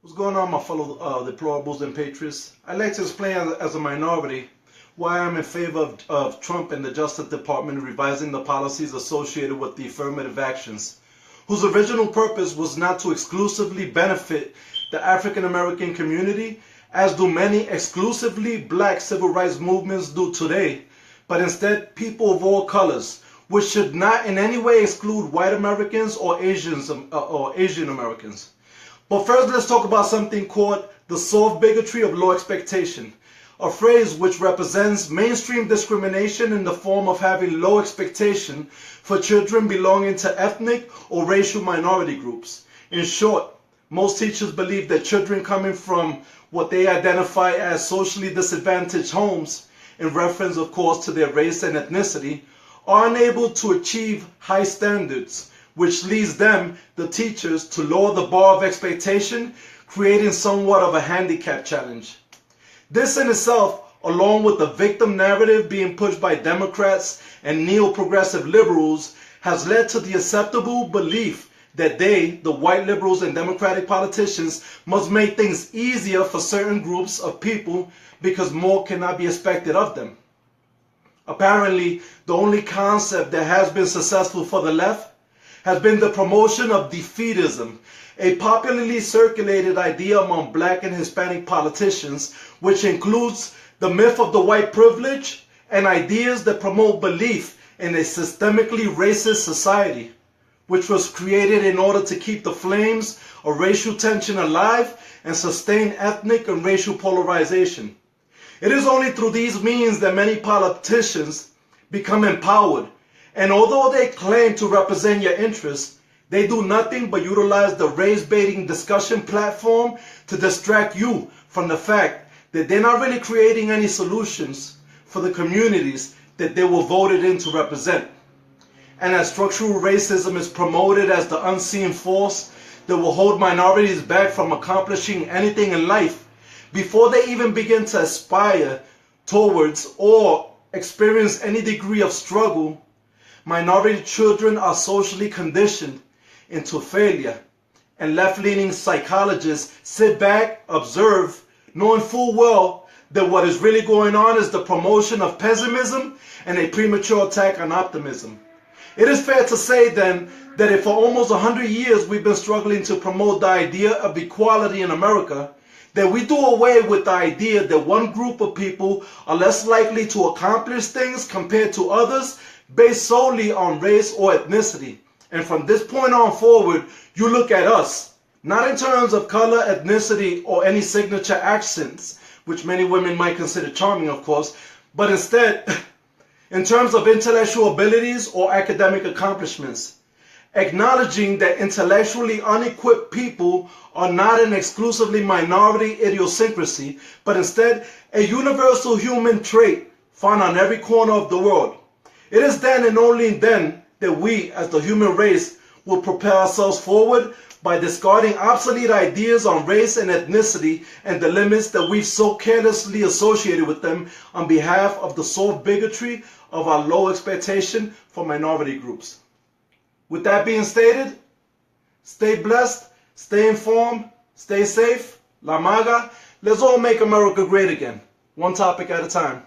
What's going on, my fellow deplorables and patriots? I'd like to explain as a minority why I'm in favor of Trump and the Justice Department revising the policies associated with the affirmative actions, whose original purpose was not to exclusively benefit the African American community, as do many exclusively black civil rights movements do today, but instead people of all colors, which should not in any way exclude white Americans or Asian Americans. But first, let's talk about something called the soft bigotry of low expectation, a phrase which represents mainstream discrimination in the form of having low expectation for children belonging to ethnic or racial minority groups. In short, most teachers believe that children coming from what they identify as socially disadvantaged homes, in reference of course to their race and ethnicity, are unable to achieve high standards, which leads them, the teachers, to lower the bar of expectation, creating somewhat of a handicap challenge. This in itself, along with the victim narrative being pushed by Democrats and neo-progressive liberals, has led to the acceptable belief that they, the white liberals and Democratic politicians, must make things easier for certain groups of people because more cannot be expected of them. Apparently, the only concept that has been successful for the left has been the promotion of defeatism, a popularly circulated idea among black and Hispanic politicians, which includes the myth of the white privilege and ideas that promote belief in a systemically racist society, which was created in order to keep the flames of racial tension alive and sustain ethnic and racial polarization. It is only through these means that many politicians become empowered, and although they claim to represent your interests, they do nothing but utilize the race-baiting discussion platform to distract you from the fact that they're not really creating any solutions for the communities that they were voted in to represent. And as structural racism is promoted as the unseen force that will hold minorities back from accomplishing anything in life before they even begin to aspire towards or experience any degree of struggle, minority children are socially conditioned into failure, and left-leaning psychologists sit back, observe, knowing full well that what is really going on is the promotion of pessimism and a premature attack on optimism. It is fair to say then that if for almost 100 years we've been struggling to promote the idea of equality in America, that we do away with the idea that one group of people are less likely to accomplish things compared to others based solely on race or ethnicity. And from this point on forward, you look at us, not in terms of color, ethnicity, or any signature accents, which many women might consider charming, of course, but instead, in terms of intellectual abilities or academic accomplishments, acknowledging that intellectually unequipped people are not an exclusively minority idiosyncrasy, but instead a universal human trait found on every corner of the world. It is then and only then that we, as the human race, will propel ourselves forward by discarding obsolete ideas on race and ethnicity and the limits that we've so carelessly associated with them on behalf of the soft bigotry of our low expectation for minority groups. With that being stated, stay blessed, stay informed, stay safe, La Maga. Let's all make America great again, one topic at a time.